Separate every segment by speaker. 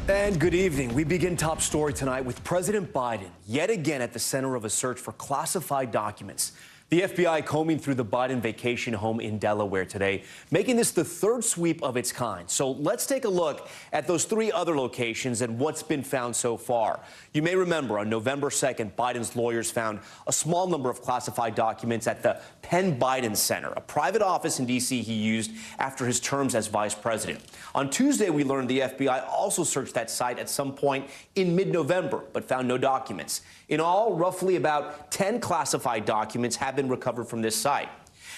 Speaker 1: And good evening. We begin top story tonight with President Biden yet again at the center of a search for classified documents. The FBI combing through the Biden vacation home in Delaware today, making this the third sweep of its kind. So let's take a look at those three other locations and what's been found so far. You may remember on November 2nd, Biden's lawyers found a small number of classified documents at the Penn Biden Center, a private office in D.C. he used after his terms as vice president. On Tuesday, we learned the FBI also searched that site at some point in mid-November, but found no documents. In all, roughly about 10 classified documents have been recovered from this site.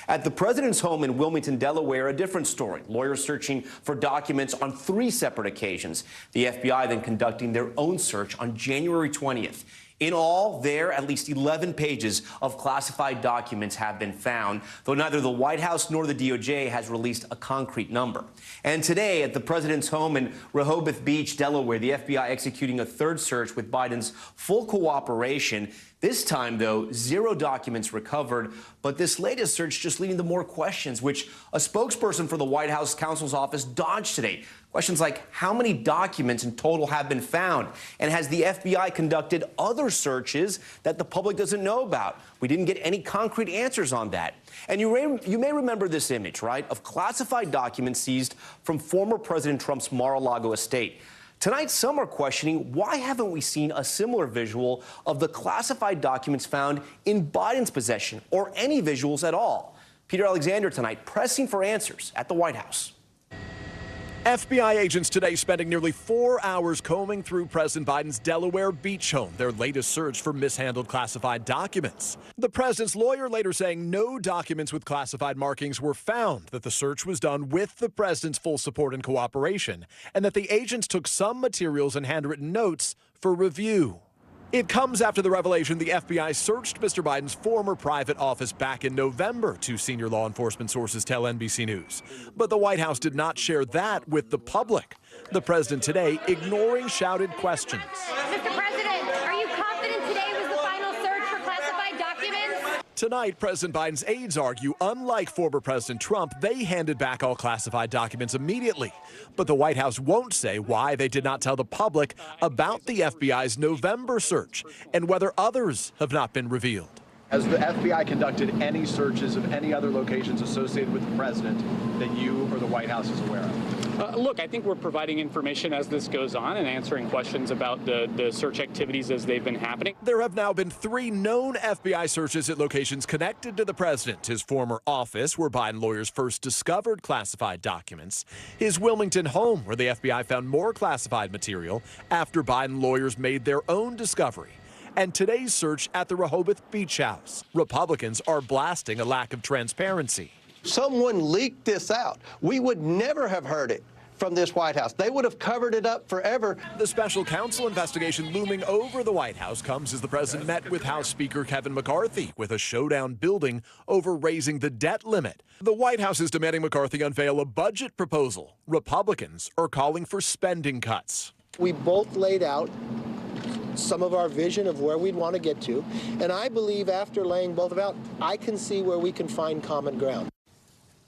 Speaker 1: At the president's home in Wilmington, Delaware, a different story. Lawyers searching for documents on 3 separate occasions. The FBI then conducting their own search on January 20th. In all, there, at least 11 pages of classified documents have been found, though neither the White House nor the DOJ has released a concrete number. And today, at the president's home in Rehoboth Beach, Delaware, the FBI executing a third search with Biden's full cooperation. This time, though, 0 documents recovered, but this latest search just leading to more questions, which a spokesperson for the White House counsel's office dodged today. Questions like how many documents in total have been found? And has the FBI conducted other searches that the public doesn't know about? We didn't get any concrete answers on that. And you may remember this image, right, of classified documents seized from former President Trump's Mar-a-Lago estate. Tonight, some are questioning why haven't we seen a similar visual of the classified documents found in Biden's possession or any visuals at all. Peter Alexander tonight pressing for answers at the White House.
Speaker 2: FBI agents today spending nearly 4 hours combing through President Biden's Delaware beach home, their latest search for mishandled classified documents. The president's lawyer later saying no documents with classified markings were found, that the search was done with the president's full support and cooperation, and that the agents took some materials and handwritten notes for review. It comes after the revelation the FBI searched Mr. Biden's former private office back in November, 2 senior law enforcement sources tell NBC News. But the White House did not share that with the public. The president today ignoring shouted questions.
Speaker 3: Mr. President, are you confident today was the final search for classified documents?
Speaker 2: Tonight, President Biden's aides argue, unlike former President Trump, they handed back all classified documents immediately. But the White House won't say why they did not tell the public about the FBI's November search and whether others have not been revealed.
Speaker 4: Has the FBI conducted any searches of any other locations associated with the president that you or the White House is aware of?
Speaker 5: Look, I think we're providing information as this goes on and answering questions about the search activities as they've been happening.
Speaker 2: There have now been 3 known FBI searches at locations connected to the president. His former office, where Biden lawyers first discovered classified documents. His Wilmington home, where the FBI found more classified material after Biden lawyers made their own discovery. And today's search at the Rehoboth Beach House. Republicans are blasting a lack of transparency.
Speaker 6: Someone leaked this out. We would never have heard it from this White House. They would have covered it up forever.
Speaker 2: The special counsel investigation looming over the White House comes as the president met with House Speaker Kevin McCarthy with a showdown building over raising the debt limit. The White House is demanding McCarthy unveil a budget proposal. Republicans are calling for spending cuts.
Speaker 7: We both laid out some of our vision of where we'd want to get to, and I believe after laying both of out, I can see where we can find common ground.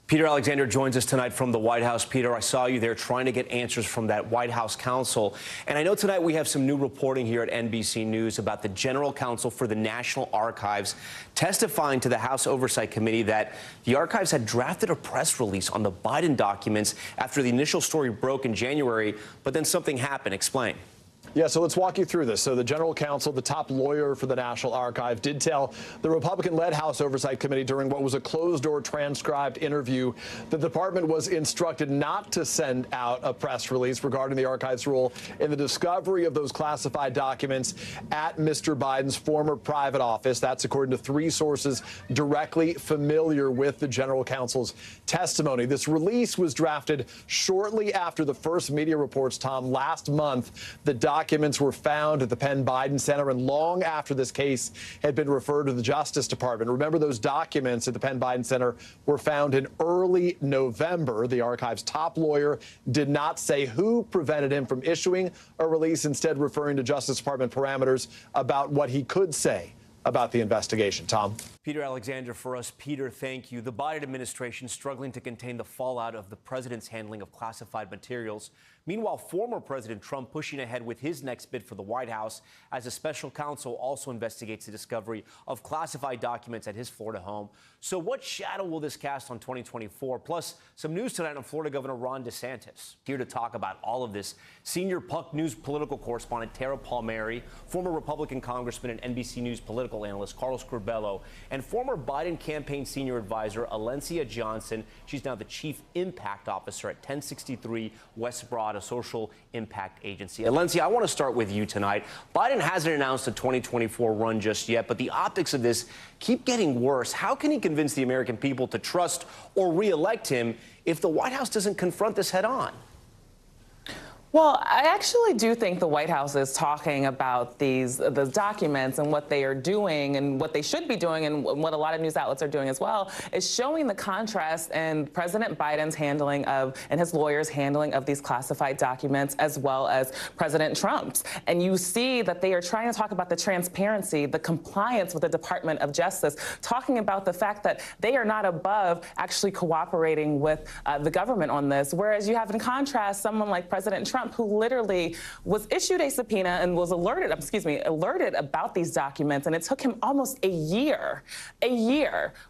Speaker 1: Peter Alexander joins us tonight from the White House. Peter, I saw you there trying to get answers from that White House counsel. And I know tonight we have some new reporting here at NBC News about the general counsel for the National Archives testifying to the House Oversight Committee that the archives had drafted a press release on the Biden documents after the initial story broke in January, but then something happened. Explain.
Speaker 4: Yeah, so let's walk you through this. So the general counsel, the top lawyer for the National Archive, did tell the Republican-led House Oversight Committee during what was a closed-door transcribed interview that the department was instructed not to send out a press release regarding the archive's role in the discovery of those classified documents at Mr. Biden's former private office. That's according to 3 sources directly familiar with the general counsel's testimony. This release was drafted shortly after the first media reports, Tom, last month. The documents were found at the Penn Biden Center and long after this case had been referred to the Justice Department. Remember, those documents at the Penn Biden Center were found in early November. The archive's top lawyer did not say who prevented him from issuing a release, instead referring to Justice Department parameters about what he could say about the investigation. Tom?
Speaker 1: Peter Alexander for us. Peter, thank you. The Biden administration struggling to contain the fallout of the president's handling of classified materials. Meanwhile, former President Trump pushing ahead with his next bid for the White House as a special counsel also investigates the discovery of classified documents at his Florida home. So what shadow will this cast on 2024? Plus, some news tonight on Florida Governor Ron DeSantis. Here to talk about all of this, senior Puck News political correspondent Tara Palmieri, former Republican congressman and NBC News political analyst Carlos Curbelo, and former Biden campaign senior advisor Alencia Johnson. She's now the chief impact officer at 1063 West Broad, a social impact agency. Alencia, I want to start with you tonight. Biden hasn't announced a 2024 run just yet, but the optics of this keep getting worse. How can he convince the American people to trust or re-elect him if the White House doesn't confront this head on?
Speaker 8: Well, I actually do think the White House is talking about these documents and what they are doing and what they should be doing, and what a lot of news outlets are doing as well, is showing the contrast in President Biden's handling of, and his lawyers' handling of these classified documents, as well as President Trump's. And you see that they are trying to talk about the transparency, the compliance with the Department of Justice, talking about the fact that they are not above actually cooperating with the government on this. Whereas you have in contrast someone like President Trump, who literally was issued a subpoena and was alerted about these documents, and it took him almost a year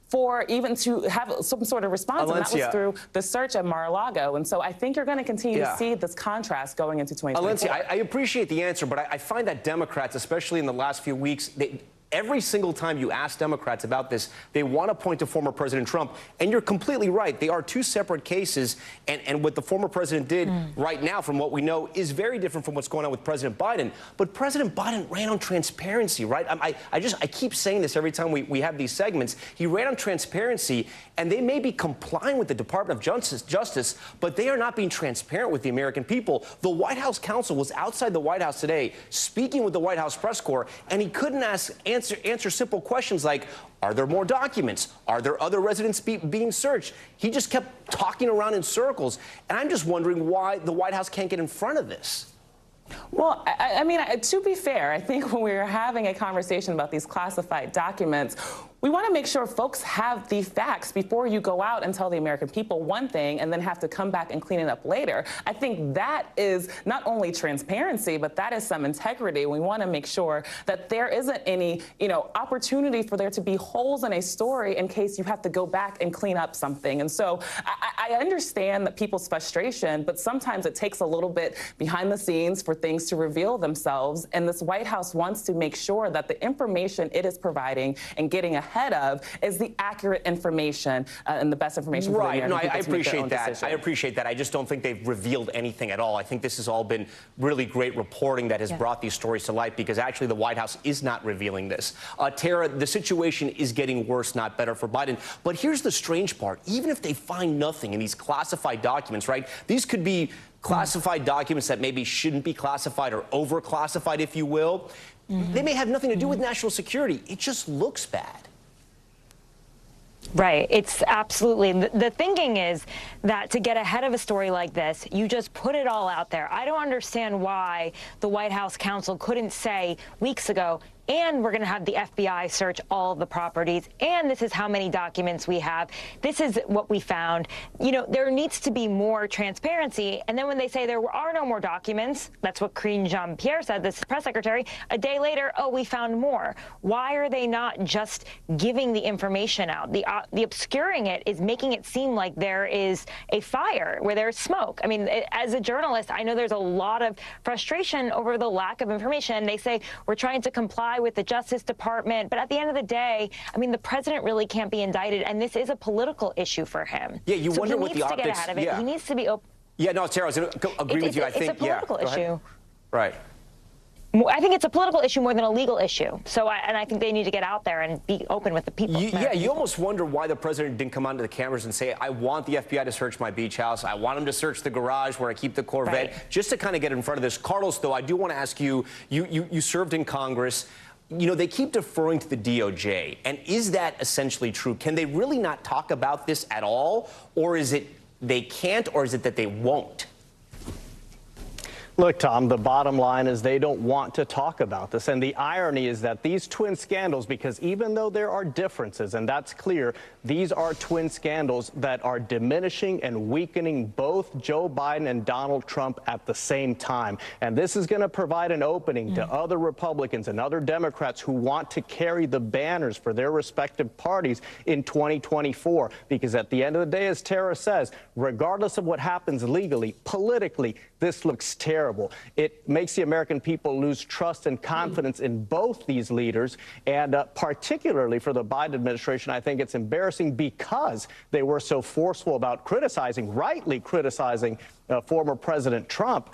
Speaker 8: for even to have some sort of response, and that was through the search at Mar-a-Lago. And so I think you're going to continue to see this contrast going into 2024.
Speaker 1: Alencia, I appreciate the answer, but I find that Democrats, especially in the last few weeks, every single time you ask Democrats about this, they want to point to former President Trump. And you're completely right. They are two separate cases. And what the former president did right now, from what we know, is very different from what's going on with President Biden. But President Biden ran on transparency, right? I keep saying this every time we have these segments. He ran on transparency, and they may be complying with the Department of Justice, but they are not being transparent with the American people. The White House counsel was outside the White House today speaking with the White House press corps, and he couldn't answer simple questions like, are there more documents? Are there other residents being searched? He just kept talking around in circles. And I'm just wondering why the White House can't get in front of this.
Speaker 8: Well, I mean, to be fair, I think when we're having a conversation about these classified documents, we want to make sure folks have the facts before you go out and tell the American people one thing and then have to come back and clean it up later. I think that is not only transparency, but that is some integrity. We want to make sure that there isn't any, opportunity for there to be holes in a story in case you have to go back and clean up something. And so I understand that people's frustration, but sometimes it takes a little bit behind the scenes for things to reveal themselves. And this White House wants to make sure that the information it is providing and getting ahead of is the accurate information and the best information for the American people
Speaker 1: I
Speaker 8: to make their own
Speaker 1: appreciate that.
Speaker 8: decision.
Speaker 1: I appreciate that. I just don't think they've revealed anything at all. I think this has all been really great reporting that has brought these stories to light, because actually the White House is not revealing this. Tara, the situation is getting worse, not better for Biden. But here's the strange part. Even if they find nothing in these classified documents, right? These could be classified documents that maybe shouldn't be classified or over-classified, if you will. They may have nothing to do with national security. It just looks bad.
Speaker 9: Right. It's absolutely. The thinking is that to get ahead of a story like this, you just put it all out there. I don't understand why the White House counsel couldn't say weeks ago, and we're going to have the FBI search all of the properties, and this is how many documents we have. This is what we found. There needs to be more transparency. And then when they say there are no more documents, that's what Karine Jean-Pierre said, this press secretary, a day later, oh, we found more. Why are they not just giving the information out? The obscuring it is making it seem like there is a fire where there's smoke. I mean, as a journalist, I know there's a lot of frustration over the lack of information. They say we're trying to comply with the Justice Department, but at the end of the day, I mean, the president really can't be indicted, and this is a political issue for him.
Speaker 1: Yeah, you wonder what the optics.
Speaker 9: He needs to get ahead of it. He needs to be open.
Speaker 1: Yeah, no, Tara, I agree with you. I think
Speaker 9: it's a political issue.
Speaker 1: Right.
Speaker 9: I think it's a political issue more than a legal issue. So, I think they need to get out there and be open with the people.
Speaker 1: You almost wonder why the president didn't come onto the cameras and say, I want the FBI to search my beach house. I want them to search the garage where I keep the Corvette, just to kind of get in front of this. Carlos, though, I do want to ask you, you served in Congress. They keep deferring to the DOJ. And is that essentially true? Can they really not talk about this at all? Or is it they can't, or is it that they won't?
Speaker 10: Look, Tom, the bottom line is they don't want to talk about this. And the irony is that these twin scandals, because even though there are differences, and that's clear, these are twin scandals that are diminishing and weakening both Joe Biden and Donald Trump at the same time. And this is going to provide an opening to other Republicans and other Democrats who want to carry the banners for their respective parties in 2024. Because at the end of the day, as Tara says, regardless of what happens legally, politically, this looks terrible. It makes the American people lose trust and confidence in both these leaders. And particularly for the Biden administration, I think it's embarrassing because they were so forceful about rightly criticizing former President Trump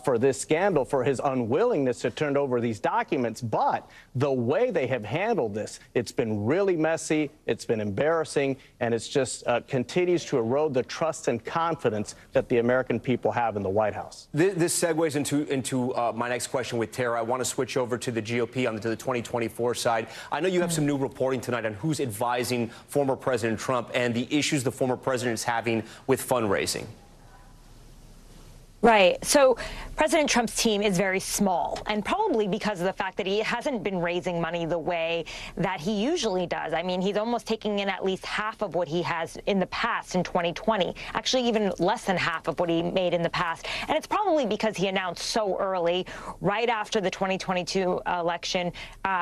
Speaker 10: for this scandal, for his unwillingness to turn over these documents. But the way they have handled this, it's been really messy, it's been embarrassing, and it's just continues to erode the trust and confidence that the American people have in the White House.
Speaker 1: This segues into my next question with Tara. I want to switch over to the GOP to the 2024 side. I know you have some new reporting tonight on who's advising former President Trump and the issues the former president is having with fundraising.
Speaker 9: Right. So President Trump's team is very small, and probably because of the fact that he hasn't been raising money the way that he usually does. I mean, he's almost taking in at least half of what he has in the past in 2020, actually even less than half of what he made in the past. And it's probably because he announced so early, right after the 2022 election,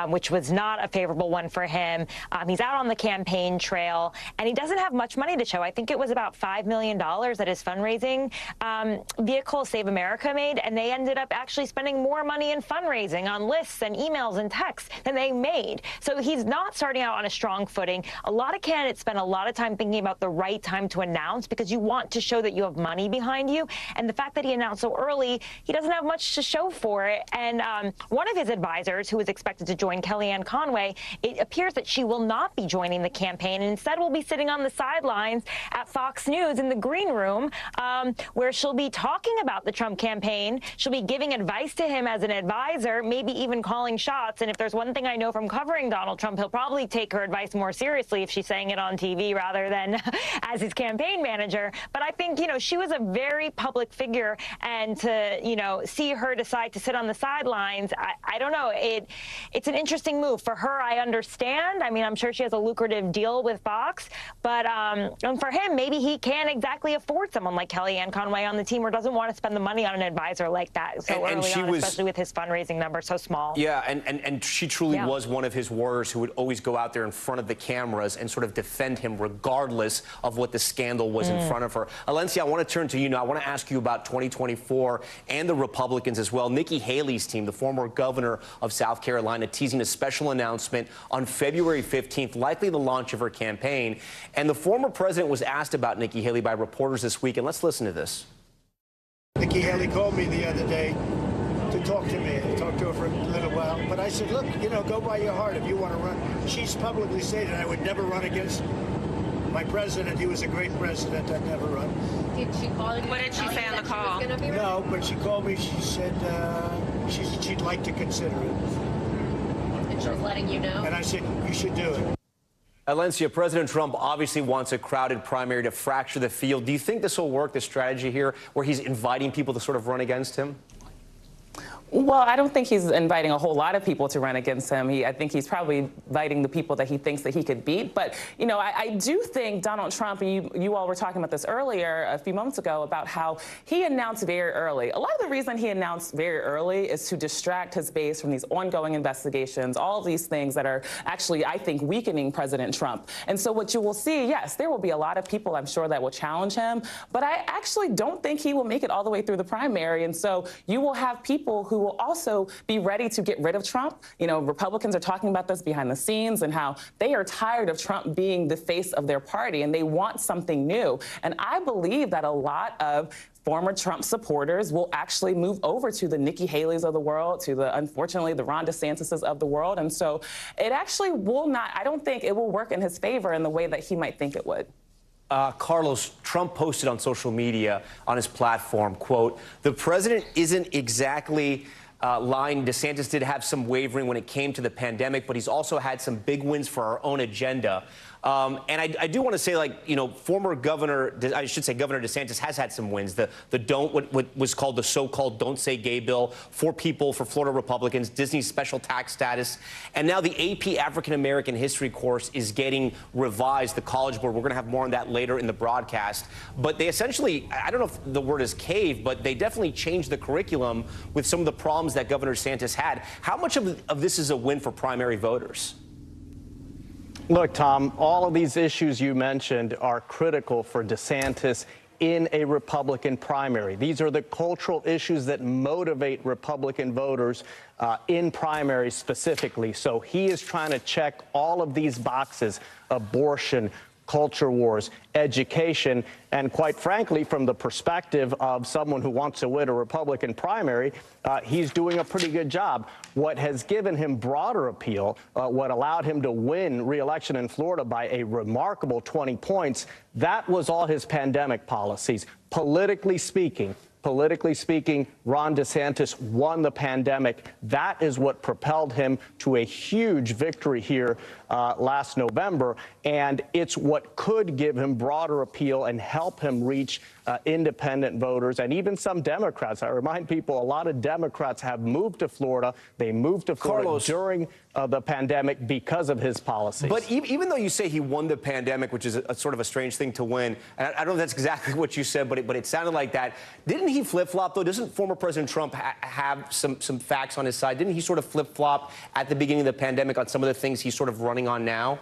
Speaker 9: which was not a favorable one for him. He's out on the campaign trail, and he doesn't have much money to show. I think it was about $5 million that his fundraising vehicle Save America made, and they ended up actually spending more money in fundraising on lists and emails and texts than they made. So he's not starting out on a strong footing. A lot of candidates spend a lot of time thinking about the right time to announce because you want to show that you have money behind you. And the fact that he announced so early, he doesn't have much to show for it. And one of his advisors, who is expected to join, Kellyanne Conway, it appears that she will not be joining the campaign and instead will be sitting on the sidelines at Fox News in the green room, where she'll be talking about the Trump campaign. She'll be giving advice to him as an advisor, maybe even calling shots. And if there's one thing I know from covering Donald Trump, he'll probably take her advice more seriously if she's saying it on TV rather than as his campaign manager. But I think, she was a very public figure, and to, see her decide to sit on the sidelines, I don't know. It's an interesting move. For her, I understand. I mean, I'm sure she has a lucrative deal with Fox, but and for him, maybe he can't exactly afford someone like Kellyanne Conway on the team or doesn't want to spend the money on an advisor like that so early on, especially with his fundraising number so small.
Speaker 1: Yeah, and she truly was one of his warriors who would always go out there in front of the cameras and sort of defend him regardless of what the scandal was in front of her. Alencia, I want to turn to you now. I want to ask you about 2024 and the Republicans as well. Nikki Haley's team, the former governor of South Carolina, teasing a special announcement on February 15th, likely the launch of her campaign. And the former president was asked about Nikki Haley by reporters this week, and let's listen to this.
Speaker 11: Nikki Haley called me the other day to talk to me. I talked to her for a little while. But I said, look, go by your heart if you want to run. She's publicly stated I would never run against my president. He was a great president. I'd never run.
Speaker 3: Did she call you?
Speaker 12: What did she say on the call?
Speaker 11: No, but she called me. She said she'd like to consider it.
Speaker 3: And she was letting you know?
Speaker 11: And I said, you should do it.
Speaker 1: Alencia, President Trump obviously wants a crowded primary to fracture the field. Do you think this will work, this strategy here, where he's inviting people to sort of run against him?
Speaker 8: Well, I don't think he's inviting a whole lot of people to run against him. I think he's probably inviting the people that he thinks that he could beat. But, I do think Donald Trump, and you all were talking about this earlier a few moments ago about how he announced very early. A lot of the reason he announced very early is to distract his base from these ongoing investigations, all of these things that are actually, I think, weakening President Trump. And so what you will see, yes, there will be a lot of people, I'm sure, that will challenge him. But I actually don't think he will make it all the way through the primary. And so you will have people who will also be ready to get rid of Trump. Republicans are talking about this behind the scenes and how they are tired of Trump being the face of their party and they want something new. And I believe that a lot of former Trump supporters will actually move over to the Nikki Haley's of the world, to unfortunately, the Ron DeSantis's of the world. And so it actually will not, I don't think it will work in his favor in the way that he might think it would.
Speaker 1: Carlos, Trump posted on social media on his platform, quote, "The president isn't exactly lying. DeSantis did have some wavering when it came to the pandemic, but he's also had some big wins for our own agenda." And I do want to say, like, you know, former governor, I should say Governor DeSantis has had some wins. The what was called the so-called Don't Say Gay bill for Florida Republicans, Disney's special tax status. And now the AP African American History course is getting revised, the College Board. We're going to have more on that later in the broadcast. But they essentially, I don't know if the word is cave, but they definitely changed the curriculum with some of the problems that Governor DeSantis had. How much of this is a win for primary voters?
Speaker 10: Look, Tom, all of these issues you mentioned are critical for DeSantis in a Republican primary. These are the cultural issues that motivate Republican voters in primaries specifically. So he is trying to check all of these boxes: abortion, culture wars, education, and quite frankly, from the perspective of someone who wants to win a Republican primary, he's doing a pretty good job. What has given him broader appeal, what allowed him to win re-election in Florida by a remarkable 20 points, that was all his pandemic policies. Politically speaking, Ron DeSantis won the pandemic. That is what propelled him to a huge victory here last November, and it's what could give him broader appeal and help him reach independent voters and even some Democrats. I remind people, a lot of Democrats have moved to Florida. They moved to Florida during the pandemic because of his policies.
Speaker 1: But even though you say he won the pandemic, which is a sort of a strange thing to win, and I don't know if that's exactly what you said, but it sounded like that. Didn't he flip-flop, though? Doesn't former President Trump have some facts on his side? Didn't he sort of flip-flop at the beginning of the pandemic on some of the things he's sort of running on now?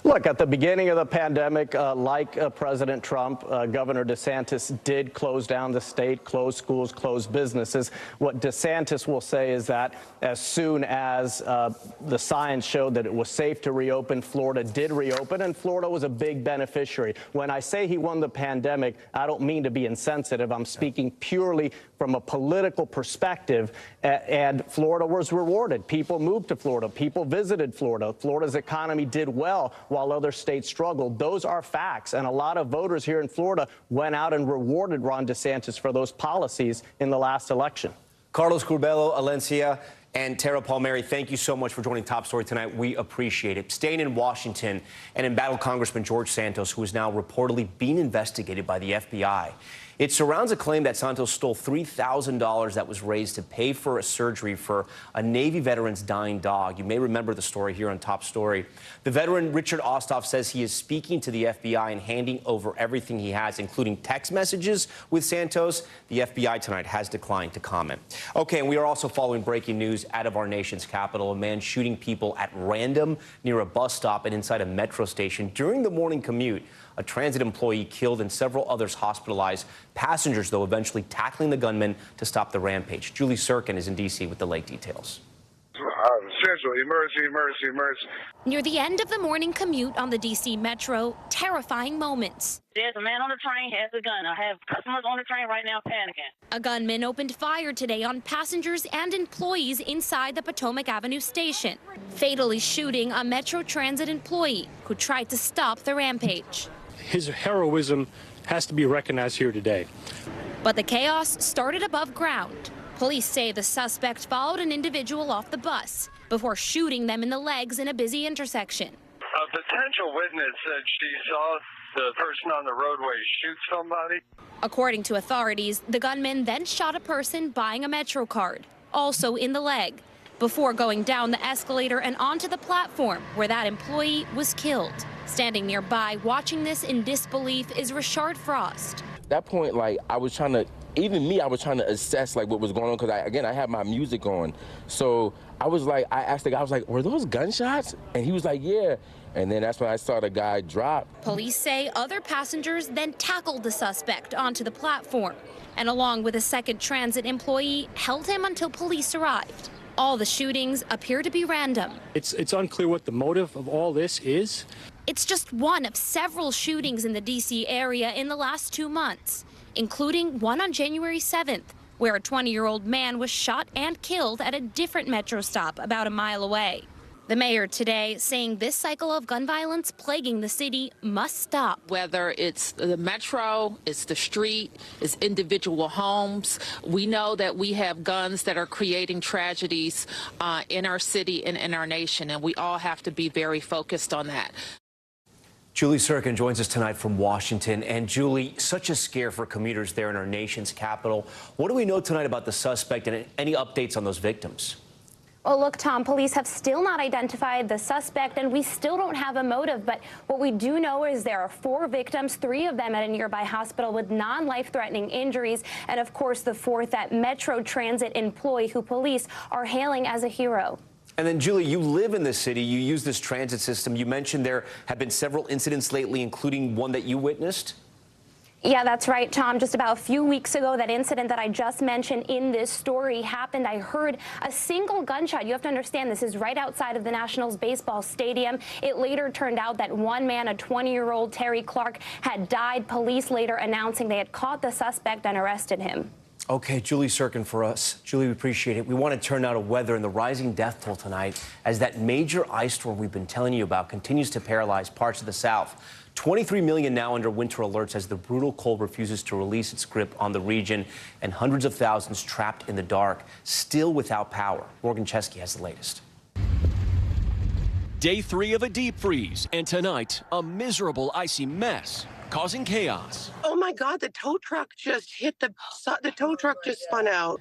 Speaker 10: Look, at the beginning of the pandemic, like President Trump, Governor DeSantis did close down the state, close schools, close businesses. What DeSantis will say is that as soon as the science showed that it was safe to reopen, Florida did reopen, and Florida was a big beneficiary. When I say he won the pandemic, I don't mean to be insensitive. I'm speaking purely from a political perspective, and Florida was rewarded. People moved to Florida. People visited Florida. Florida's economy did well while other states struggled. Those are facts, and a lot of voters here in Florida went out and rewarded Ron DeSantis for those policies in the last election.
Speaker 1: Carlos Curbelo, Alencia, and Tara Palmieri, thank you so much for joining Top Story tonight. We appreciate it. Staying in Washington, and embattled Congressman George Santos, who is now reportedly being investigated by the FBI. It surrounds a claim that Santos stole $3,000 that was raised to pay for a surgery for a Navy veteran's dying dog. You may remember the story here on Top Story. The veteran, Richard Osthoff, says he is speaking to the FBI and handing over everything he has, including text messages with Santos. The FBI tonight has declined to comment. Okay, and we are also following breaking news out of our nation's capital. A man shooting people at random near a bus stop and inside a metro station during the morning commute. A transit employee killed and several others hospitalized. Passengers, though, eventually tackling the gunman to stop the rampage. Julie Sirkin is in D.C. with the late details.
Speaker 12: Central, emergency.
Speaker 3: Near the end of the morning commute on the D.C. Metro, terrifying moments.
Speaker 13: There's a man on the train, has a gun. I have customers on the train right now panicking.
Speaker 3: A gunman opened fire today on passengers and employees inside the Potomac Avenue station, fatally shooting a Metro Transit employee who tried to stop the rampage.
Speaker 14: His heroism has to be recognized here today.
Speaker 3: But the chaos started above ground. Police say the suspect followed an individual off the bus before shooting them in the legs in a busy intersection.
Speaker 12: A potential witness said she saw the person on the roadway shoot somebody.
Speaker 3: According to authorities, the gunman then shot a person buying a Metro card, also in the leg, before going down the escalator and onto the platform where that employee was killed. Standing nearby watching this in disbelief is Richard Frost.
Speaker 15: At that point, like, I was trying to assess like what was going on, because I had my music on. So I asked the guy, I was like, were those gunshots? And he was like, yeah. And then that's when I saw the guy drop.
Speaker 3: Police say other passengers then tackled the suspect onto the platform, and along with a second transit employee, held him until police arrived. All the shootings appear to be random.
Speaker 14: It's unclear what the motive of all this is.
Speaker 3: It's just one of several shootings in the D.C. area in the last 2 months, including one on January 7th, where a 20-year-old man was shot and killed at a different Metro stop about a mile away. The mayor today saying this cycle of gun violence plaguing the city must stop.
Speaker 16: Whether it's the metro, it's the street, it's individual homes. We know that we have guns that are creating tragedies in our city and in our nation, and we all have to be very focused on that.
Speaker 1: Julie Sirkin joins us tonight from Washington. And Julie, such a scare for commuters there in our nation's capital. What do we know tonight about the suspect and any updates on those victims?
Speaker 17: Well, look, Tom, police have still not identified the suspect, and we still don't have a motive. But what we do know is there are 4 victims, 3 of them at a nearby hospital with non-life-threatening injuries. And, of course, the 4th, that Metro Transit employee who police are hailing as a hero.
Speaker 1: And then, Julie, you live in the city. You use this transit system. You mentioned there have been several incidents lately, including one that you witnessed.
Speaker 17: Yeah, that's right, Tom. Just about a few weeks ago, that incident that I just mentioned in this story happened. I heard a single gunshot. You have to understand, this is right outside of the Nationals baseball stadium. It later turned out that one man, a 20-year-old Terry Clark, had died. Police later announcing they had caught the suspect and arrested him.
Speaker 1: Okay, Julie Sirkin for us. Julie, we appreciate it. We want to turn now to weather and the rising death toll tonight as that major ice storm we've been telling you about continues to paralyze parts of the South. 23 million now under winter alerts as the brutal cold refuses to release its grip on the region, and hundreds of thousands trapped in the dark, still without power. Morgan Chesky has the latest.
Speaker 2: Day 3 of a deep freeze, and tonight, a miserable icy mess, causing chaos.
Speaker 18: Oh my God, the tow truck just hit the tow truck just spun out.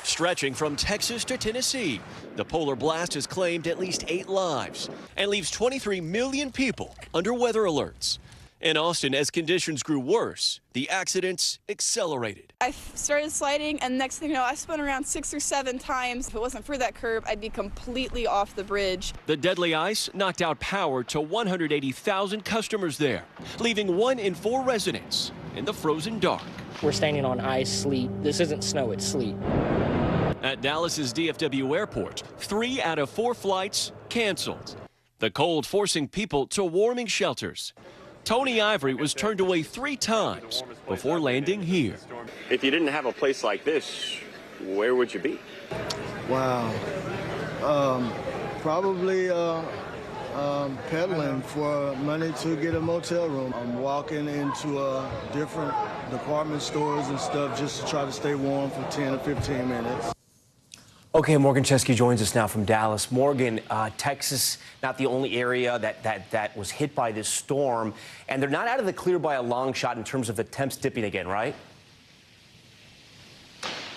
Speaker 2: Stretching from Texas to Tennessee, the polar blast has claimed at least 8 lives and leaves 23 million people under weather alerts. In Austin, as conditions grew worse, the accidents accelerated.
Speaker 19: I started sliding, and next thing you know, I spun around 6 or 7 times. If it wasn't for that curb, I'd be completely off the bridge.
Speaker 2: The deadly ice knocked out power to 180,000 customers there, leaving 1 in 4 residents in the frozen dark.
Speaker 20: We're standing on ice, sleet. This isn't snow, it's sleet.
Speaker 2: At Dallas's DFW airport, 3 out of 4 flights canceled. The cold forcing people to warming shelters. Tony Ivory was turned away 3 times before landing here.
Speaker 21: If you didn't have a place like this, where would you be?
Speaker 22: Wow. Probably peddling for money to get a motel room. I'm walking into different department stores and stuff just to try to stay warm for 10 or 15 minutes.
Speaker 1: Okay, Morgan Chesky joins us now from Dallas. Morgan, Texas, not the only area that was hit by this storm, and they're not out of the clear by a long shot in terms of the temps dipping again, right?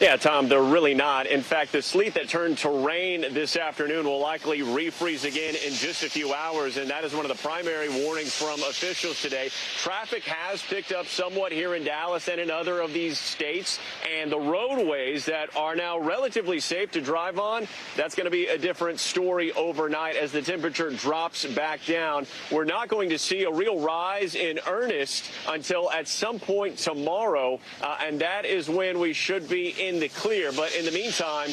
Speaker 21: Yeah, Tom, they're really not. In fact, the sleet that turned to rain this afternoon will likely refreeze again in just a few hours, and that is one of the primary warnings from officials today. Traffic has picked up somewhat here in Dallas and in other of these states, and the roadways that are now relatively safe to drive on, that's going to be a different story overnight as the temperature drops back down. We're not going to see a real rise in earnest until at some point tomorrow, and that is when we should be in the clear. But in the meantime,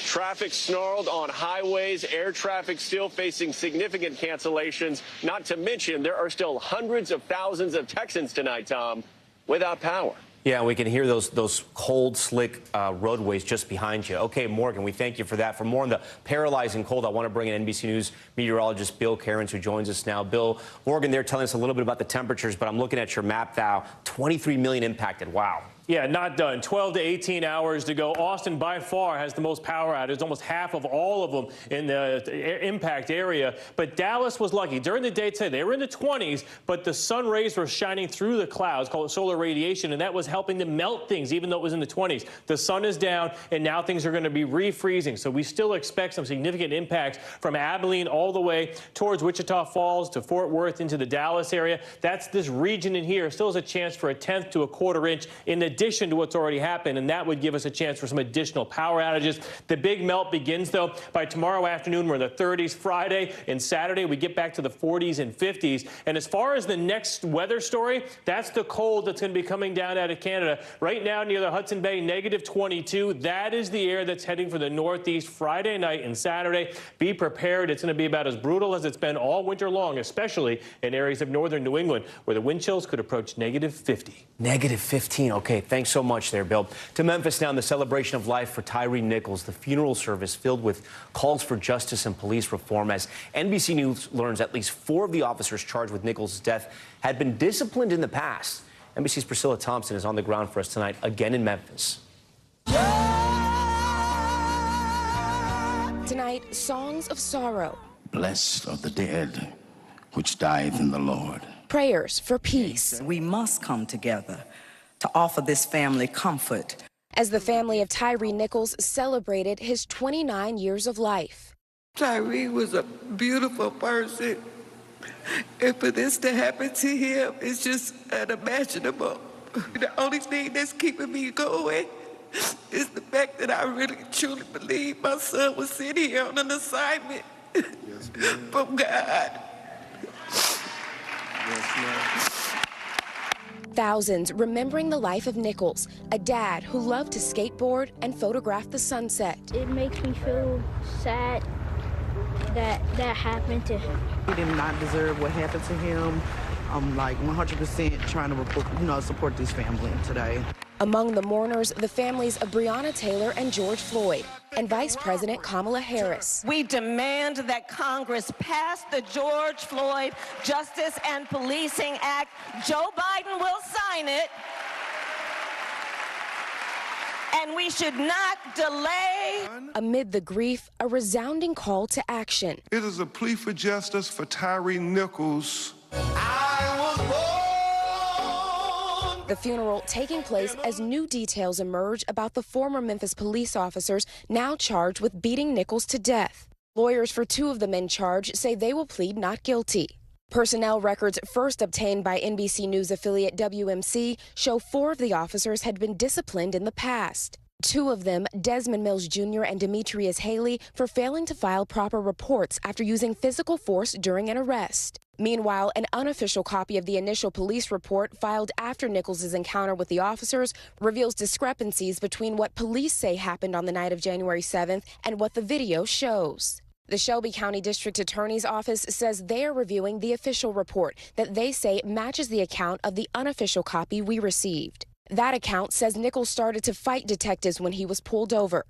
Speaker 21: traffic snarled on highways, air traffic still facing significant cancellations, not to mention there are still hundreds of thousands of Texans tonight, Tom, without power.
Speaker 1: Yeah, we can hear those cold, slick roadways just behind you. Okay, Morgan, we thank you for that. For more on the paralyzing cold, I want to bring in NBC News meteorologist Bill Cairns, who joins us now. Bill, Morgan, they're telling us a little bit about the temperatures, but I'm looking at your map now. 23 million impacted. Wow.
Speaker 23: Yeah, not done. 12 to 18 hours to go. Austin by far has the most power outages, almost half of all of them in the impact area. But Dallas was lucky. During the day today, they were in the 20s, but the sun rays were shining through the clouds, called it solar radiation, and that was helping to melt things, even though it was in the 20s. The sun is down, and now things are going to be refreezing. So we still expect some significant impacts from Abilene all the way towards Wichita Falls to Fort Worth into the Dallas area. That's this region in here. Still has a chance for a 1/10 to a 1/4 inch in addition to what's already happened, and that would give us a chance for some additional power outages. The big melt begins, though, by tomorrow afternoon. We're in the 30s. Friday and Saturday, we get back to the 40s and 50s. And as far as the next weather story, that's the cold that's going to be coming down out of Canada. Right now, near the Hudson Bay, -22. That is the air that's heading for the northeast Friday night and Saturday. Be prepared. It's going to be about as brutal as it's been all winter long, especially in areas of northern New England, where the wind chills could approach -50.
Speaker 1: -15. Okay, Thanks so much there, Bill. To Memphis now, in the celebration of life for Tyre Nichols, the funeral service filled with calls for justice and police reform as NBC News learns at least 4 of the officers charged with Nichols' death had been disciplined in the past. NBC's Priscilla Thompson is on the ground for us tonight, again in Memphis.
Speaker 5: Tonight, songs of sorrow.
Speaker 6: Blessed are the dead which died in the Lord.
Speaker 5: Prayers for peace.
Speaker 7: We must come together to offer this family comfort.
Speaker 5: As the family of Tyre Nichols celebrated his 29 years of life.
Speaker 24: Tyre was a beautiful person, and for this to happen to him is just unimaginable. The only thing that's keeping me going is the fact that I really truly believe my son was sent here on an assignment from God.
Speaker 5: Thousands remembering the life of Nichols, a dad who loved to skateboard and photograph the sunset.
Speaker 25: It makes me feel sad that that happened to him.
Speaker 26: He did not deserve what happened to him. I'm like 100% trying to support this family today.
Speaker 5: Among the mourners, the families of Breonna Taylor and George Floyd, and Vice President Kamala Harris.
Speaker 27: We demand that Congress pass the George Floyd Justice and Policing Act. Joe Biden will sign it. And we should not delay.
Speaker 5: Amid the grief, a resounding call to action.
Speaker 28: It is a plea for justice for Tyre Nichols.
Speaker 5: The funeral taking place as new details emerge about the former Memphis police officers now charged with beating Nichols to death. Lawyers for 2 of the men charged say they will plead not guilty. Personnel records first obtained by NBC News affiliate WMC show 4 of the officers had been disciplined in the past. 2 of them, Desmond Mills Jr. and Demetrius Haley, for failing to file proper reports after using physical force during an arrest. Meanwhile, an unofficial copy of the initial police report filed after Nichols' encounter with the officers reveals discrepancies between what police say happened on the night of January 7th and what the video shows. The Shelby County District Attorney's Office says they are reviewing the official report that they say matches the account of the unofficial copy we received. That account says Nichols started to fight detectives when he was pulled over.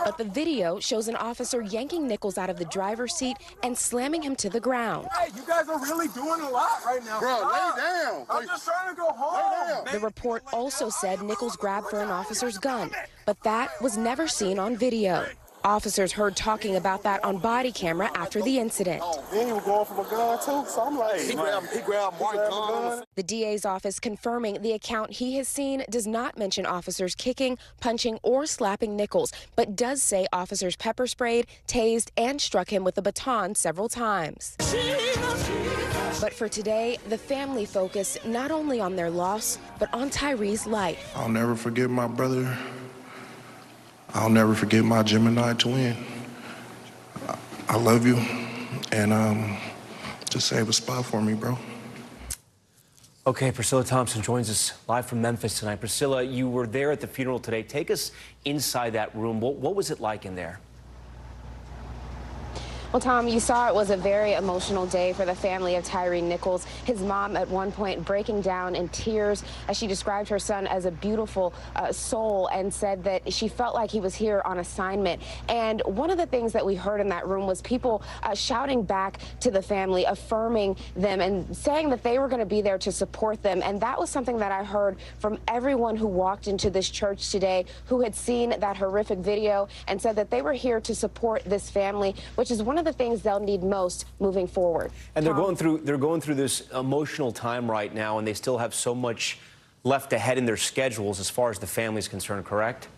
Speaker 5: But the video shows an officer yanking Nichols out of the driver's seat and slamming him to the ground.
Speaker 29: Hey, you guys are really doing a lot right now.
Speaker 28: Bro, lay down.
Speaker 29: I'm just trying to go home.
Speaker 5: The report also said Nichols grabbed for an officer's gun, but that was never seen on video. Officers heard talking about that on body camera after the incident.
Speaker 29: Then he was going for a gun too, so I'm like, he grabbed my gun.
Speaker 5: The DA's office confirming the account he has seen does not mention officers kicking, punching, or slapping Nichols, but does say officers pepper sprayed, tased, and struck him with a baton several times. But for today, the family focused not only on their loss, but on Tyre's life.
Speaker 28: I'll never forget my brother. I'll never forget my Gemini twin. I love you, and just save a spot for me, bro.
Speaker 1: Okay, Priscilla Thompson joins us live from Memphis tonight. Priscilla, you were there at the funeral today. Take us inside that room. What was it like in there?
Speaker 30: Well, Tom, you saw it was a very emotional day for the family of Tyre Nichols. His mom at one point breaking down in tears as she described her son as a beautiful soul and said that she felt like he was here on assignment. And one of the things that we heard in that room was people shouting back to the family, affirming them and saying that they were going to be there to support them. And that was something that I heard from everyone who walked into this church today who had seen that horrific video and said that they were here to support this family, which is one of the things they'll need most moving forward.
Speaker 1: And they're going through this emotional time right now, and they still have so much left ahead in their schedules as far as the family is concerned, correct?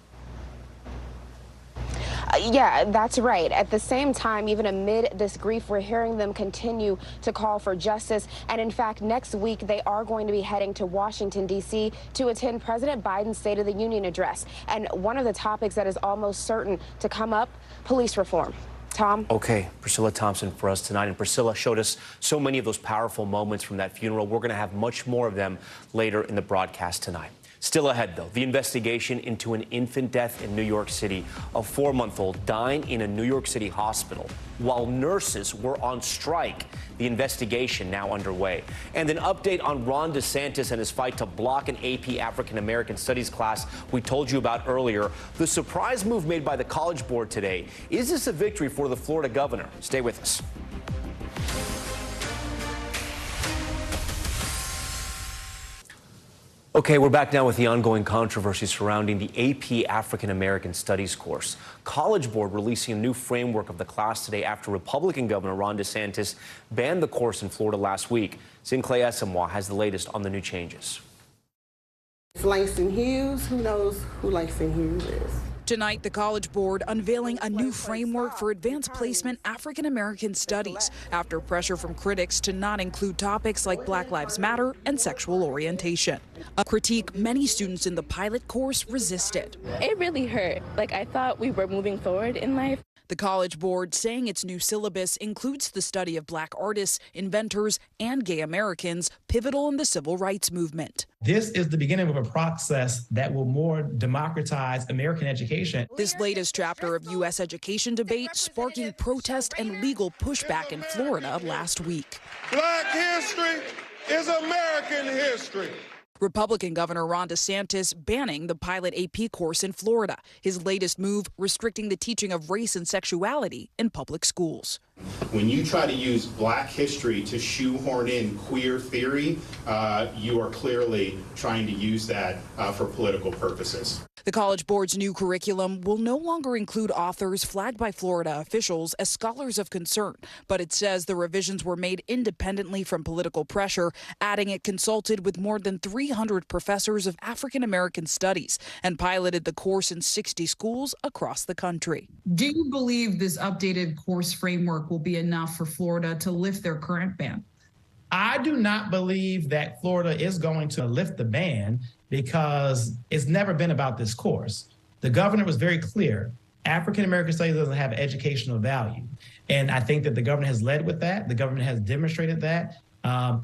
Speaker 30: Yeah, that's right. At the same time, even amid this grief, we're hearing them continue to call for justice. And in fact, next week, they are going to be heading to Washington, D.C. to attend President Biden's State of the Union address. And one of the topics that is almost certain to come up, police reform. Tom?
Speaker 1: Okay, Priscilla Thompson for us tonight. And Priscilla showed us so many of those powerful moments from that funeral. We're going to have much more of them later in the broadcast tonight. Still ahead, though, the investigation into an infant death in New York City, a 4-month-old dying in a New York City hospital while nurses were on strike. The investigation now underway. And an update on Ron DeSantis and his fight to block an AP African American Studies class we told you about earlier. The surprise move made by the College Board today. Is this a victory for the Florida governor? Stay with us. Okay, we're back now with the ongoing controversy surrounding the AP African American Studies course. College Board releasing a new framework of the class today after Republican Governor Ron DeSantis banned the course in Florida last week. Sinclair Esamoah has the latest on the new changes.
Speaker 3: It's Langston Hughes. Who knows who Langston Hughes is?
Speaker 4: Tonight, the College Board unveiling a new framework for advanced placement African American studies after pressure from critics to not include topics like Black Lives Matter and sexual orientation. A critique many students in the pilot course resisted.
Speaker 8: It really hurt. I thought we were moving forward in life.
Speaker 4: The College Board saying its new syllabus includes the study of Black artists, inventors, and gay Americans pivotal in the civil rights movement.
Speaker 9: This is the beginning of a process that will more democratize American education.
Speaker 4: This latest chapter of U.S. education debate sparking protest and legal pushback in Florida last week.
Speaker 29: Black history is American history.
Speaker 4: Republican Governor Ron DeSantis banning the pilot AP course in Florida. His latest move restricting the teaching of race and sexuality in public schools.
Speaker 10: When you try to use Black history to shoehorn in queer theory, you are clearly trying to use that for political purposes.
Speaker 4: The College Board's new curriculum will no longer include authors flagged by Florida officials as scholars of concern, but it says the revisions were made independently from political pressure, adding it consulted with more than 300 professors of African American studies and piloted the course in 60 schools across the country.
Speaker 11: Do you believe this updated course framework will be enough for Florida to lift their current ban?
Speaker 9: I do not believe that Florida is going to lift the ban because it's never been about this course. The governor was very clear. African American studies doesn't have educational value. And I think that the governor has led with that. The government has demonstrated that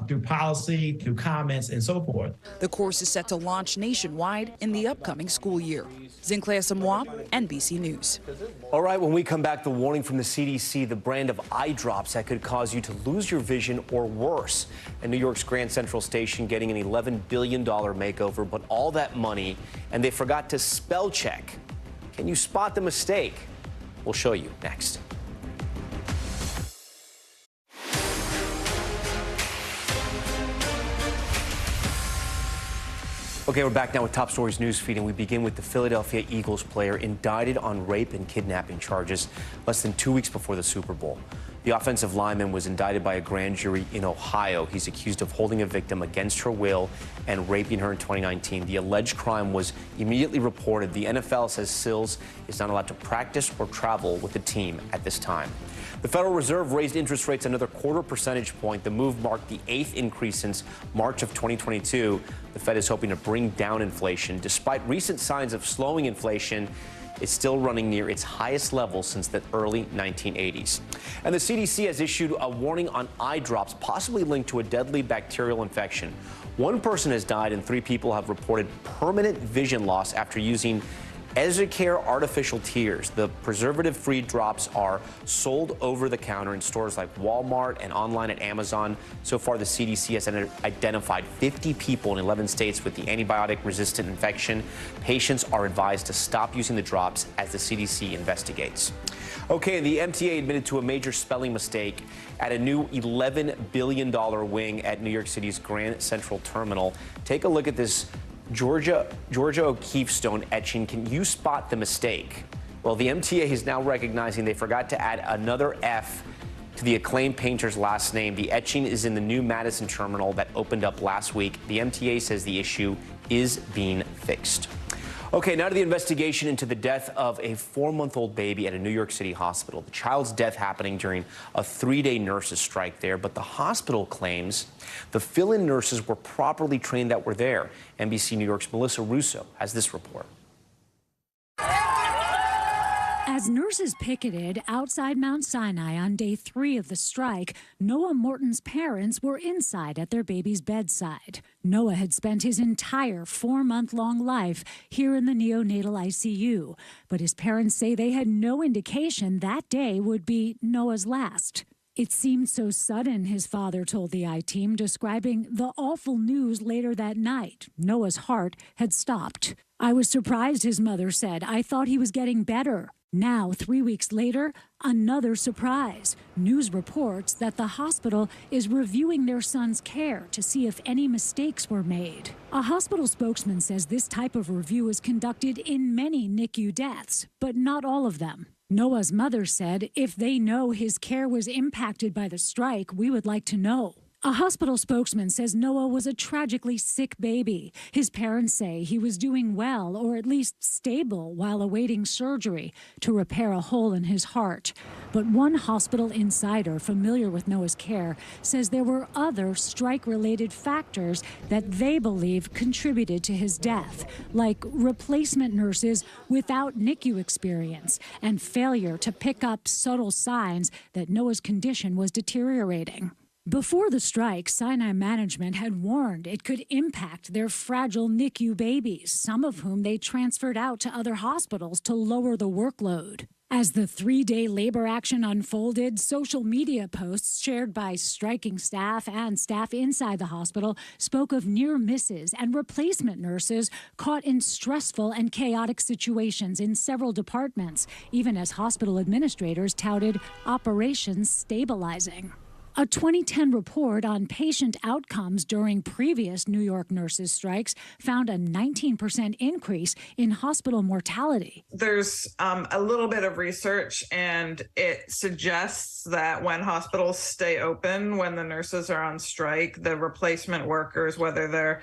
Speaker 9: through policy, through comments, and so forth.
Speaker 4: The course is set to launch nationwide in the upcoming school year. Sinclair Esamoah, NBC News.
Speaker 1: All right, when we come back, the warning from the CDC, the brand of eye drops that could cause you to lose your vision or worse. And New York's Grand Central Station getting an $11 billion makeover, but all that money, and they forgot to spell check. Can you spot the mistake? We'll show you next. Okay, we're back now with Top Stories Newsfeed, and we begin with the Philadelphia Eagles player indicted on rape and kidnapping charges less than 2 weeks before the Super Bowl. The offensive lineman was indicted by a grand jury in Ohio. He's accused of holding a victim against her will and raping her in 2019. The alleged crime was immediately reported. The NFL says Sills is not allowed to practice or travel with the team at this time. The Federal Reserve raised interest rates another 1/4 percentage point. The move marked the 8th increase since March of 2022. The Fed is hoping to bring down inflation. Despite recent signs of slowing inflation, it's still running near its highest level since the early 1980s. And the CDC has issued a warning on eye drops possibly linked to a deadly bacterial infection. 1 person has died and 3 people have reported permanent vision loss after using Ezicare artificial tears. The preservative-free drops are sold over the counter in stores like Walmart and online at Amazon. So far, the CDC has identified 50 people in 11 states with the antibiotic-resistant infection. Patients are advised to stop using the drops as the CDC investigates. Okay, the MTA admitted to a major spelling mistake at a new $11 billion wing at New York City's Grand Central Terminal. Take a look at this Georgia O'Keeffe stone etching. Can you spot the mistake? Well, the MTA is now recognizing they forgot to add another F to the acclaimed painter's last name. The etching is in the new Madison terminal that opened up last week. The MTA says the issue is being fixed. Okay, now to the investigation into the death of a 4-month-old baby at a New York City hospital. The child's death happening during a 3-day nurses' strike there, but the hospital claims the fill-in nurses were properly trained that were there. NBC New York's Melissa Russo has this report.
Speaker 2: As nurses picketed outside Mount Sinai on day 3 of the strike, Noah Morton's parents were inside at their baby's bedside. Noah had spent his entire 4-month-long life here in the neonatal ICU, but his parents say they had no indication that day would be Noah's last. It seemed so sudden, his father told the I-Team, describing the awful news later that night. Noah's heart had stopped. I was surprised, his mother said. I thought he was getting better. Now, 3 weeks later, another surprise. News reports that the hospital is reviewing their son's care to see if any mistakes were made. A hospital spokesman says this type of review is conducted in many NICU deaths, but not all of them. Noah's mother said, if they know his care was impacted by the strike, we would like to know. A hospital spokesman says Noah was a tragically sick baby. His parents say he was doing well, or at least stable, while awaiting surgery to repair a hole in his heart. But one hospital insider familiar with Noah's care says there were other strike-related factors that they believe contributed to his death, like replacement nurses without NICU experience and failure to pick up subtle signs that Noah's condition was deteriorating. Before the strike, Sinai management had warned it could impact their fragile NICU babies, some of whom they transferred out to other hospitals to lower the workload. As the 3-day labor action unfolded, social media posts shared by striking staff and staff inside the hospital spoke of near misses and replacement nurses caught in stressful and chaotic situations in several departments, even as hospital administrators touted operations stabilizing. A 2010 report on patient outcomes during previous New York nurses' strikes found a 19% increase in hospital mortality.
Speaker 12: There's a little bit of research, and it suggests that when hospitals stay open, when the nurses are on strike, the replacement workers, whether they're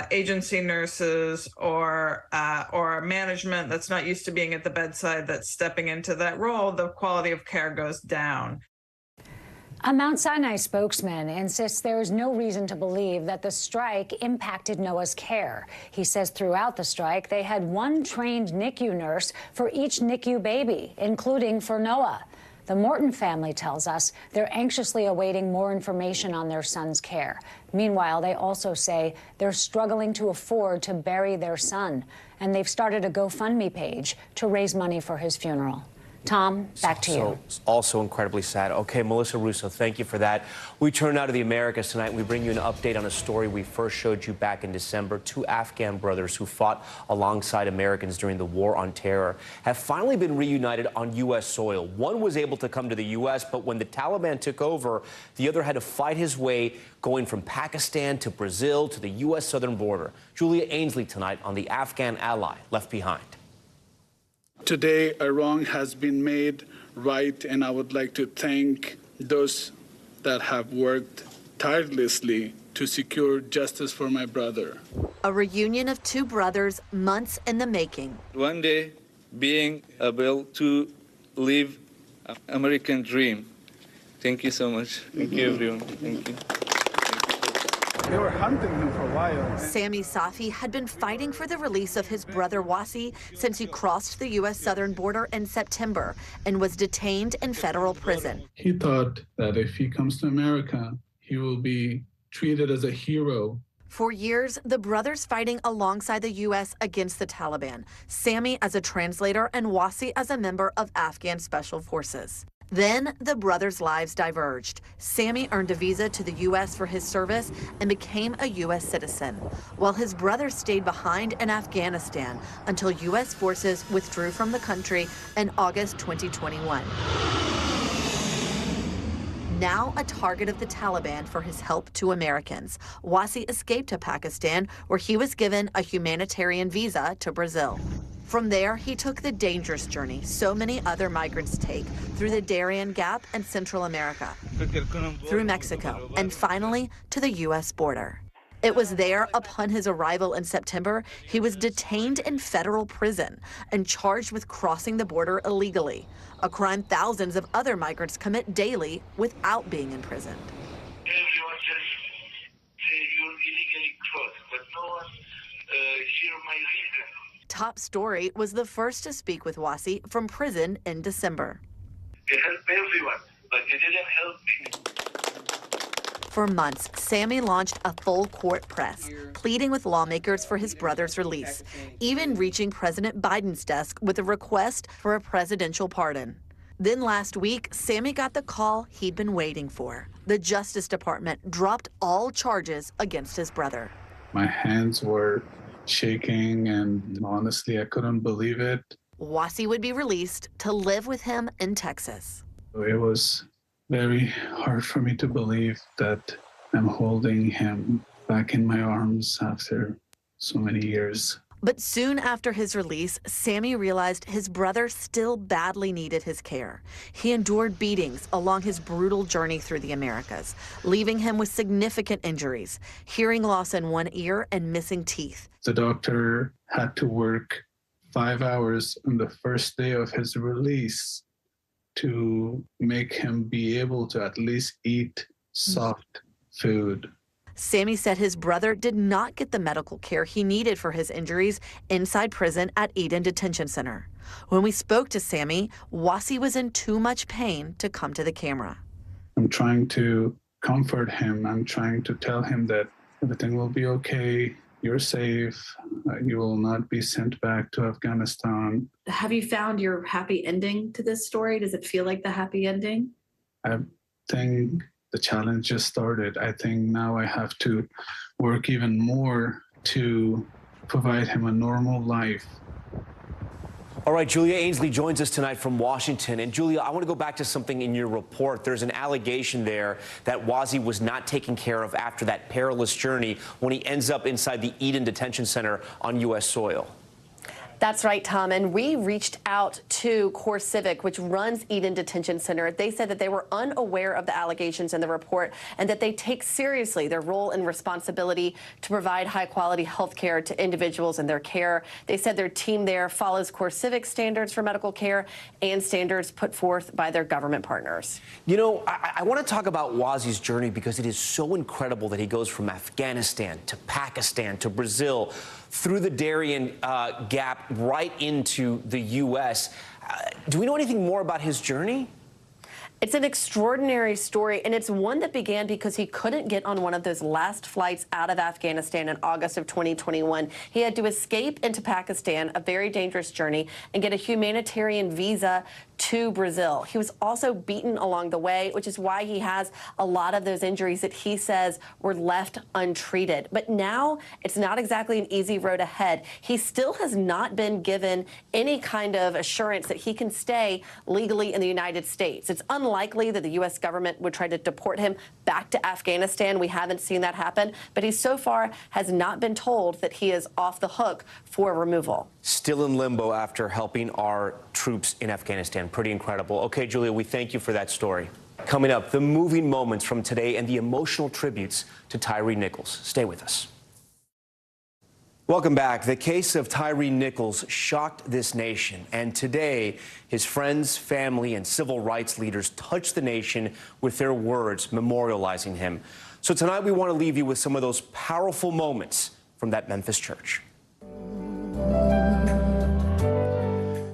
Speaker 12: agency nurses or management that's not used to being at the bedside that's stepping into that role, the quality of care goes down.
Speaker 2: A Mount Sinai spokesman insists there is no reason to believe that the strike impacted Noah's care. He says throughout the strike, they had one trained NICU nurse for each NICU baby, including for Noah. The Morton family tells us they're anxiously awaiting more information on their son's care. Meanwhile, they also say they're struggling to afford to bury their son, and they've started a GoFundMe page to raise money for his funeral. Tom, back to you.
Speaker 1: Also incredibly sad. Okay, Melissa Russo, thank you for that. We turn now to the Americas tonight. We bring you an update on a story we first showed you back in December. 2 Afghan brothers who fought alongside Americans during the War on Terror have finally been reunited on U.S. soil. One was able to come to the U.S., but when the Taliban took over, the other had to fight his way going from Pakistan to Brazil to the U.S. southern border. Julia Ainsley tonight on the Afghan ally left behind.
Speaker 13: Today, a wrong has been made right, and I would like to thank those that have worked tirelessly to secure justice for my brother.
Speaker 14: A reunion of 2 brothers months in the making.
Speaker 15: One day, being able to live an American dream. Thank you so much. Thank you, everyone. Thank you.
Speaker 13: They were hunting him for a while.
Speaker 14: Sami Safi had been fighting for the release of his brother Wasi since he crossed the U.S. southern border in September and was detained in federal prison.
Speaker 13: He thought that if he comes to America, he will be treated as a hero.
Speaker 14: For years, the brothers fighting alongside the U.S. against the Taliban, Sami as a translator and Wasi as a member of Afghan Special Forces. Then the brothers' lives diverged. Sami earned a visa to the U.S. for his service and became a U.S. citizen, while his brother stayed behind in Afghanistan until U.S. forces withdrew from the country in August 2021. Now a target of the Taliban for his help to Americans, Wasi escaped to Pakistan, where he was given a humanitarian visa to Brazil. From there, he took the dangerous journey so many other migrants take through the Darien Gap and Central America, through Mexico, and finally to the U.S. border. It was there, upon his arrival in September, he was detained in federal prison and charged with crossing the border illegally, a crime thousands of other migrants commit daily without being imprisoned.
Speaker 16: Everyone just say you're illegally crossed, but no one hear my reason.
Speaker 14: Top Story was the first to speak with Wasi from prison in December.
Speaker 6: It helped everyone, but it didn't help me.
Speaker 14: For months, Sammy launched a full court press, pleading with lawmakers for his brother's release, even reaching President Biden's desk with a request for a presidential pardon. Then last week, Sammy got the call he'd been waiting for. The Justice Department dropped all charges against his brother.
Speaker 13: My hands were shaking, and honestly, I couldn't believe it.
Speaker 14: Wasi would be released to live with him in Texas.
Speaker 13: It was very hard for me to believe that I'm holding him back in my arms after so many years.
Speaker 14: But soon after his release, Sammy realized his brother still badly needed his care. He endured beatings along his brutal journey through the Americas, leaving him with significant injuries, hearing loss in one ear and missing teeth.
Speaker 13: The doctor had to work 5 hours on the first day of his release to make him be able to at least eat soft food.
Speaker 14: Sammy said his brother did not get the medical care he needed for his injuries inside prison at Eden Detention Center. When we spoke to Sammy, Wasi was in too much pain to come to the camera.
Speaker 13: I'm trying to comfort him. I'm trying to tell him that everything will be okay. You're safe. You will not be sent back to Afghanistan.
Speaker 7: Have you found your happy ending to this story? Does it feel like the happy ending?
Speaker 13: I think the challenge just started. I think now I have to work even more to provide him a normal life.
Speaker 1: All right, Julia Ainsley joins us tonight from Washington. And Julia, I want to go back to something in your report. There's an allegation there that Wasi was not taken care of after that perilous journey when he ends up inside the Eden Detention Center on U.S. soil.
Speaker 16: That's right, Tom. And we reached out to CoreCivic, which runs Eden Detention Center. They said that they were unaware of the allegations in the report and that they take seriously their role and responsibility to provide high-quality health care to individuals in their care. They said their team there follows CoreCivic standards for medical care and standards put forth by their government partners.
Speaker 1: You know, I want to talk about Wasi's journey because it is so incredible that he goes from Afghanistan to Pakistan to Brazil, through the Darien Gap, right into the U.S. Do we know anything more about his journey?
Speaker 16: It's an extraordinary story, and it's one that began because he couldn't get on one of those last flights out of Afghanistan in August of 2021. He had to escape into Pakistan, a very dangerous journey, and get a humanitarian visa to Brazil. He was also beaten along the way, which is why he has a lot of those injuries that he says were left untreated. But now it's not exactly an easy road ahead. He still has not been given any kind of assurance that he can stay legally in the United States. It's unlikely that the U.S. government would try to deport him back to Afghanistan. We haven't seen that happen, but he so far has not been told that he is off the hook for removal.
Speaker 1: Still in limbo after helping our troops in Afghanistan. Pretty incredible. Okay, Julia, we thank you for that story. Coming up, the moving moments from today and the emotional tributes to Tyre Nichols. Stay with us. Welcome back. The case of Tyre Nichols shocked this nation, and today his friends, family, and civil rights leaders touched the nation with their words memorializing him. So tonight we want to leave you with some of those powerful moments from that Memphis church.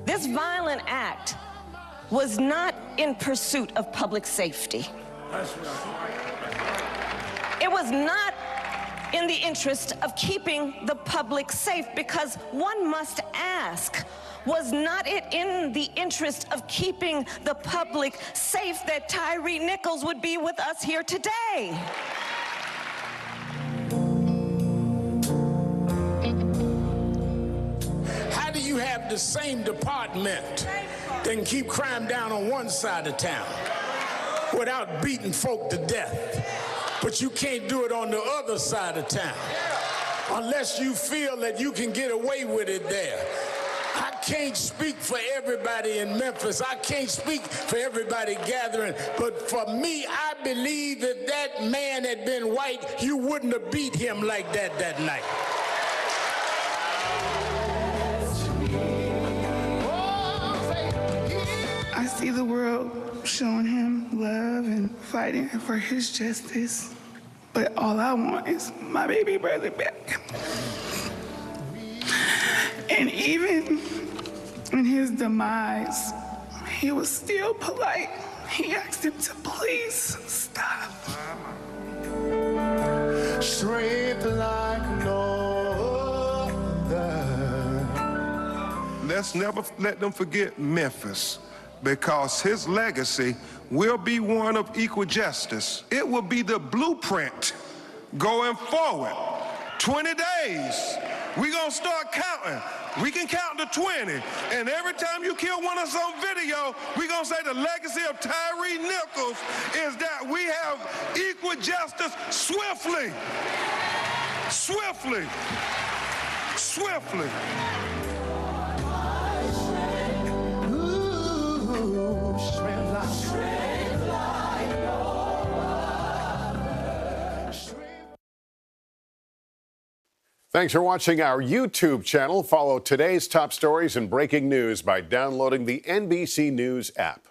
Speaker 27: This violent act was not in pursuit of public safety. It was not in the interest of keeping the public safe, because one must ask, was not it in the interest of keeping the public safe that Tyre Nichols would be with us here today?
Speaker 17: How do you have the same department that can keep crime down on one side of town without beating folk to death, but you can't do it on the other side of town unless you feel that you can get away with it there? I can't speak for everybody in Memphis. I can't speak for everybody gathering. But for me, I believe that that man had been white, you wouldn't have beat him like that night.
Speaker 18: I see the world showing him love and fighting for his justice. But all I want is my baby brother back. And even in his demise, he was still polite. He asked him to please stop.
Speaker 29: Strength like no other.
Speaker 5: Let's never let them forget Memphis, because his legacy will be one of equal justice. It will be the blueprint going forward. 20 days, we're gonna start counting. We can count to 20, and every time you kill one of us on video, we're gonna say the legacy of Tyre Nichols is that we have equal justice swiftly, swiftly, swiftly.
Speaker 19: Thanks for watching our YouTube channel. Follow today's top stories and breaking news by downloading the NBC News app.